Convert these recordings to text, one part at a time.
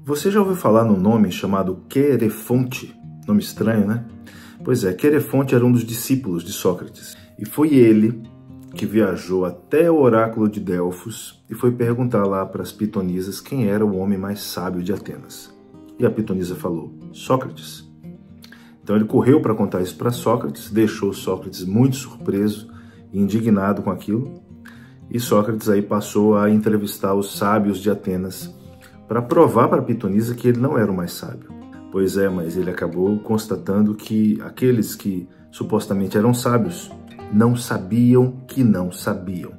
Você já ouviu falar num nome chamado Querefonte? Nome estranho, né? Pois é, Querefonte era um dos discípulos de Sócrates. E foi ele que viajou até o oráculo de Delfos e foi perguntar lá para as pitonisas quem era o homem mais sábio de Atenas. E a pitonisa falou, Sócrates. Então ele correu para contar isso para Sócrates, deixou Sócrates muito surpreso e indignado com aquilo. E Sócrates aí passou a entrevistar os sábios de Atenas para provar para a pitonisa que ele não era o mais sábio. Pois é, mas ele acabou constatando que aqueles que supostamente eram sábios não sabiam que não sabiam.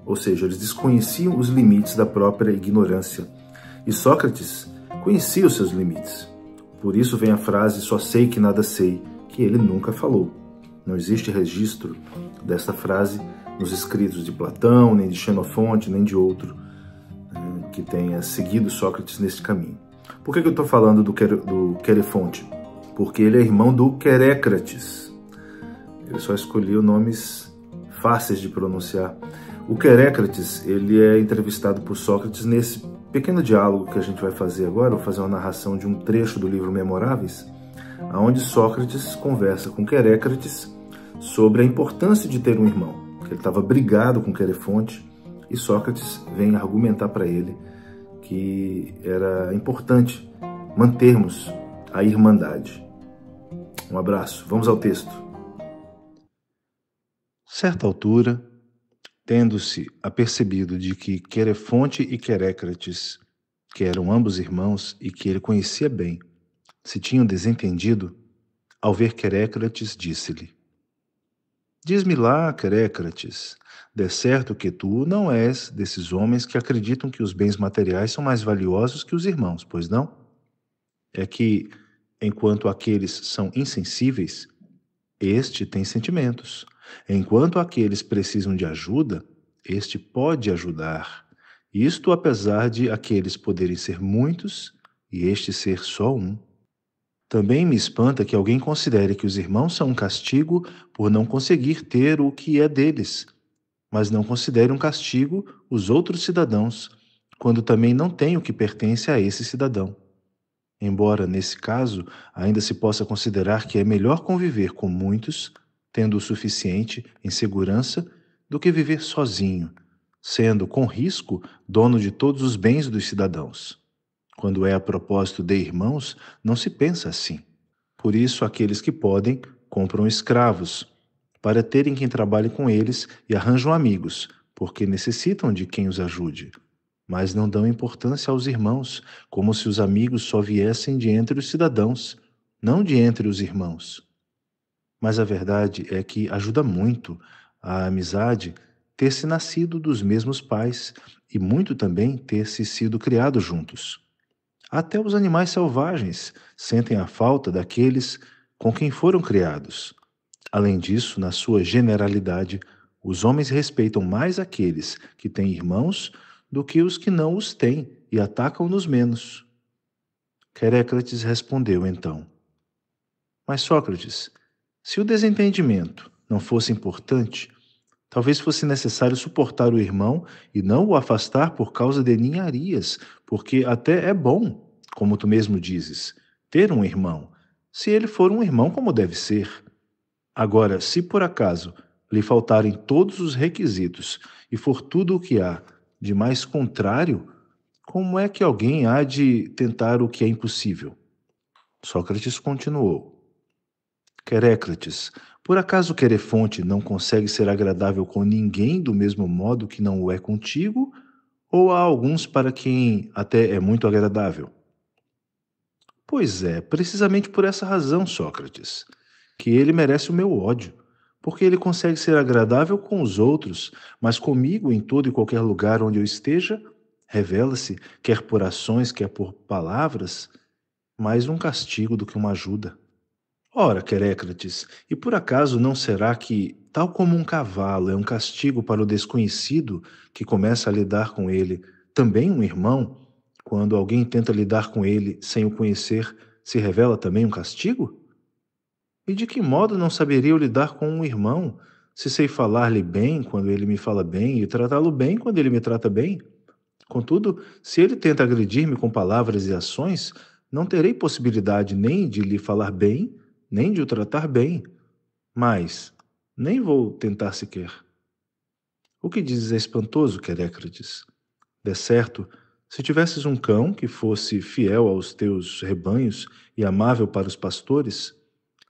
Ou seja, eles desconheciam os limites da própria ignorância. E Sócrates conhecia os seus limites. Por isso vem a frase, só sei que nada sei, que ele nunca falou. Não existe registro desta frase nos escritos de Platão, nem de Xenofonte, nem de outro que tenha seguido Sócrates nesse caminho. Por que eu estou falando do Querefonte? Porque ele é irmão do Querécrates. Ele só escolheu nomes fáceis de pronunciar. O Querécrates, ele é entrevistado por Sócrates nesse pequeno diálogo que a gente vai fazer agora. Vou fazer uma narração de um trecho do livro Memoráveis, onde Sócrates conversa com Querécrates sobre a importância de ter um irmão. Ele estava brigado com Querefonte e Sócrates vem argumentar para ele que era importante mantermos a irmandade. Um abraço, vamos ao texto. Certa altura, tendo-se apercebido de que Querefonte e Querécrates, que eram ambos irmãos e que ele conhecia bem, se tinham desentendido, ao ver Querécrates, disse-lhe: Diz-me lá, Querécrates, de certo que tu não és desses homens que acreditam que os bens materiais são mais valiosos que os irmãos, pois não? É que, enquanto aqueles são insensíveis, este tem sentimentos. Enquanto aqueles precisam de ajuda, este pode ajudar. Isto apesar de aqueles poderem ser muitos e este ser só um. Também me espanta que alguém considere que os irmãos são um castigo por não conseguir ter o que é deles, mas não considere um castigo os outros cidadãos, quando também não têm o que pertence a esse cidadão. Embora, nesse caso, ainda se possa considerar que é melhor conviver com muitos, tendo o suficiente em segurança, do que viver sozinho, sendo, com risco, dono de todos os bens dos cidadãos. Quando é a propósito de irmãos, não se pensa assim. Por isso, aqueles que podem, compram escravos, para terem quem trabalhe com eles e arranjam amigos, porque necessitam de quem os ajude. Mas não dão importância aos irmãos, como se os amigos só viessem de entre os cidadãos, não de entre os irmãos. Mas a verdade é que ajuda muito a amizade ter-se nascido dos mesmos pais e muito também ter-se sido criados juntos. Até os animais selvagens sentem a falta daqueles com quem foram criados. Além disso, na sua generalidade, os homens respeitam mais aqueles que têm irmãos do que os que não os têm e atacam-nos menos. Querécrates respondeu então: Mas Sócrates, se o desentendimento não fosse importante, talvez fosse necessário suportar o irmão e não o afastar por causa de ninharias, porque até é bom, como tu mesmo dizes, ter um irmão, se ele for um irmão como deve ser. Agora, se por acaso lhe faltarem todos os requisitos e for tudo o que há de mais contrário, como é que alguém há de tentar o que é impossível? Sócrates continuou: Querécrates, por acaso Querefonte não consegue ser agradável com ninguém do mesmo modo que não o é contigo? Ou há alguns para quem até é muito agradável? Pois é, precisamente por essa razão, Sócrates, que ele merece o meu ódio, porque ele consegue ser agradável com os outros, mas comigo em todo e qualquer lugar onde eu esteja, revela-se, quer por ações, quer por palavras, mais um castigo do que uma ajuda. Ora, Querécrates, e por acaso não será que, tal como um cavalo é um castigo para o desconhecido que começa a lidar com ele, também um irmão, quando alguém tenta lidar com ele sem o conhecer, se revela também um castigo? E de que modo não saberia eu lidar com um irmão, se sei falar-lhe bem quando ele me fala bem e tratá-lo bem quando ele me trata bem? Contudo, se ele tenta agredir-me com palavras e ações, não terei possibilidade nem de lhe falar bem, nem de o tratar bem, mas nem vou tentar sequer. O que dizes é espantoso, Querécrates. De certo, se tivesses um cão que fosse fiel aos teus rebanhos e amável para os pastores,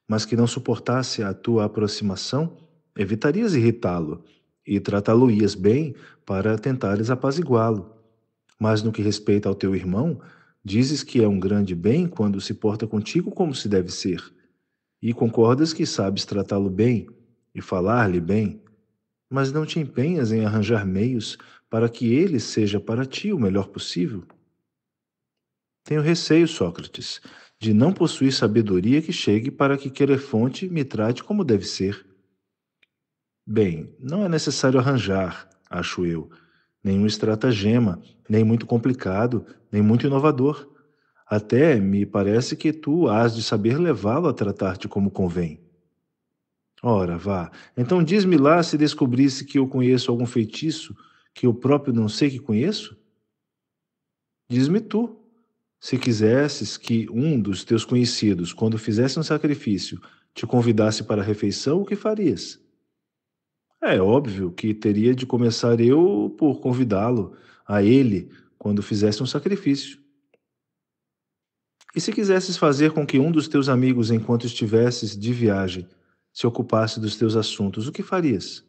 mas que não suportasse a tua aproximação, evitarias irritá-lo e tratá-lo-ias bem para tentares apaziguá-lo. Mas no que respeita ao teu irmão, dizes que é um grande bem quando se porta contigo como se deve ser, e concordas que sabes tratá-lo bem e falar-lhe bem, mas não te empenhas em arranjar meios para que ele seja para ti o melhor possível? Tenho receio, Sócrates, de não possuir sabedoria que chegue para que Querefonte me trate como deve ser. Bem, não é necessário arranjar, acho eu, nenhum estratagema, nem muito complicado, nem muito inovador. Até me parece que tu hás de saber levá-lo a tratar-te como convém. Ora, vá, então diz-me lá se descobrisse que eu conheço algum feitiço que eu próprio não sei que conheço? Diz-me tu, se quisesses que um dos teus conhecidos, quando fizesse um sacrifício, te convidasse para a refeição, o que farias? É óbvio que teria de começar eu por convidá-lo, a ele, quando fizesse um sacrifício. E se quisesses fazer com que um dos teus amigos, enquanto estivesses de viagem, se ocupasse dos teus assuntos, o que farias?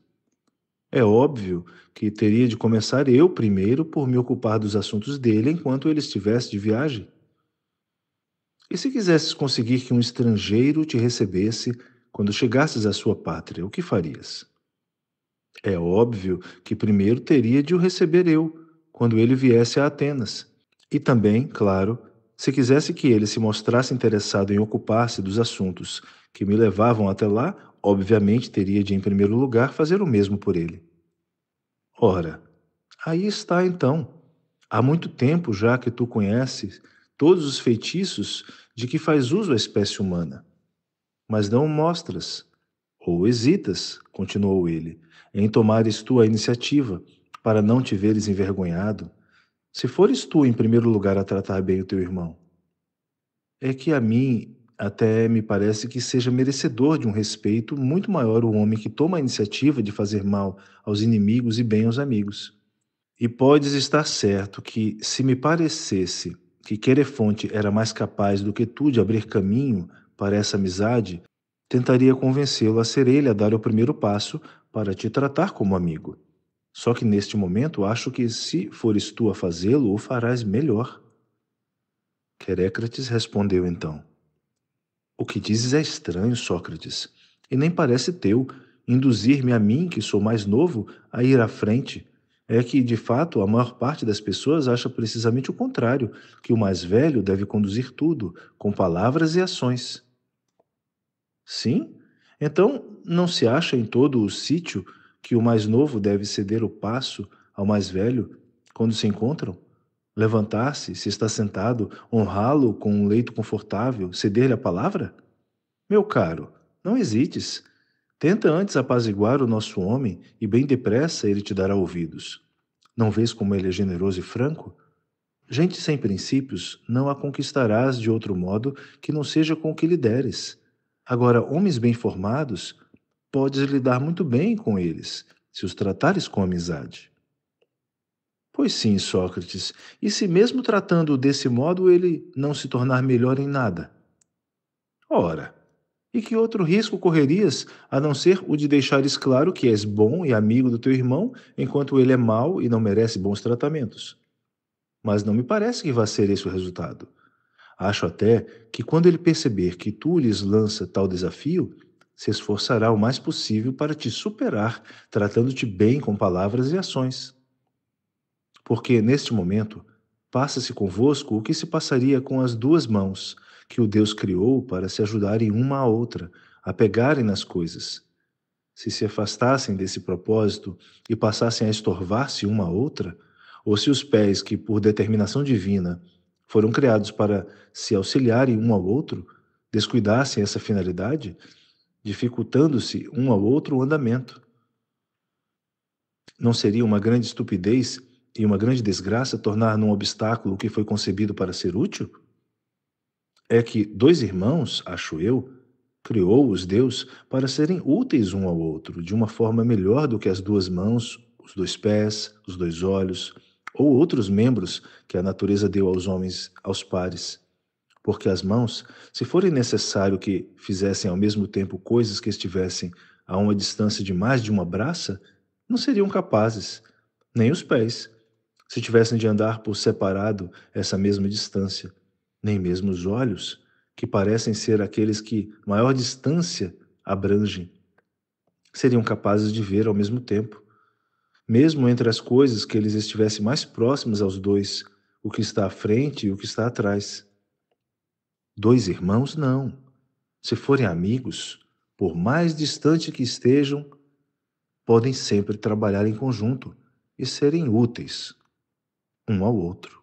É óbvio que teria de começar eu primeiro por me ocupar dos assuntos dele enquanto ele estivesse de viagem. E se quisesses conseguir que um estrangeiro te recebesse quando chegasses à sua pátria, o que farias? É óbvio que primeiro teria de o receber eu, quando ele viesse a Atenas. E também, claro, se quisesse que ele se mostrasse interessado em ocupar-se dos assuntos que me levavam até lá, obviamente teria de, em primeiro lugar, fazer o mesmo por ele. Ora, aí está então. Há muito tempo já que tu conheces todos os feitiços de que faz uso a espécie humana, mas não o mostras, ou hesitas, continuou ele, em tomares tu a iniciativa, para não te veres envergonhado, se fores tu em primeiro lugar a tratar bem o teu irmão. É que a mim até me parece que seja merecedor de um respeito muito maior o homem que toma a iniciativa de fazer mal aos inimigos e bem aos amigos. E podes estar certo que, se me parecesse que Querefonte era mais capaz do que tu de abrir caminho para essa amizade, tentaria convencê-lo a ser ele a dar o primeiro passo para te tratar como amigo. Só que neste momento acho que, se fores tu a fazê-lo, o farás melhor. Querécrates respondeu então: O que dizes é estranho, Sócrates, e nem parece teu induzir-me a mim, que sou mais novo, a ir à frente. É que, de fato, a maior parte das pessoas acha precisamente o contrário, que o mais velho deve conduzir tudo, com palavras e ações. Sim? Então, não se acha em todo o sítio que o mais novo deve ceder o passo ao mais velho quando se encontram? Levantar-se, se está sentado, honrá-lo com um leito confortável, ceder-lhe a palavra? Meu caro, não hesites. Tenta antes apaziguar o nosso homem e bem depressa ele te dará ouvidos. Não vês como ele é generoso e franco? Gente sem princípios não a conquistarás de outro modo que não seja com o que lhe deres. Agora, homens bem formados, podes lidar muito bem com eles, se os tratares com amizade. Pois sim, Sócrates, e se mesmo tratando-o desse modo ele não se tornar melhor em nada? Ora, e que outro risco correrias a não ser o de deixares claro que és bom e amigo do teu irmão, enquanto ele é mau e não merece bons tratamentos? Mas não me parece que vá ser esse o resultado. Acho até que quando ele perceber que tu lhes lança tal desafio, se esforçará o mais possível para te superar, tratando-te bem com palavras e ações. Porque, neste momento, passa-se convosco o que se passaria com as duas mãos que o Deus criou para se ajudarem uma à outra, a pegarem nas coisas. Se afastassem desse propósito e passassem a estorvar-se uma à outra, ou se os pés que, por determinação divina, foram criados para se auxiliarem um ao outro, descuidassem essa finalidade, dificultando-se um ao outro o andamento. Não seria uma grande estupidez e uma grande desgraça tornar num obstáculo o que foi concebido para ser útil? É que dois irmãos, acho eu, criou-os Deus para serem úteis um ao outro, de uma forma melhor do que as duas mãos, os dois pés, os dois olhos, ou outros membros que a natureza deu aos homens, aos pares. Porque as mãos, se forem necessário que fizessem ao mesmo tempo coisas que estivessem a uma distância de mais de uma braça, não seriam capazes, nem os pés, se tivessem de andar por separado essa mesma distância, nem mesmo os olhos, que parecem ser aqueles que maior distância abrangem, seriam capazes de ver ao mesmo tempo, mesmo entre as coisas que eles estivessem mais próximos aos dois, o que está à frente e o que está atrás. Dois irmãos, não. Se forem amigos, por mais distante que estejam, podem sempre trabalhar em conjunto e serem úteis um ao outro.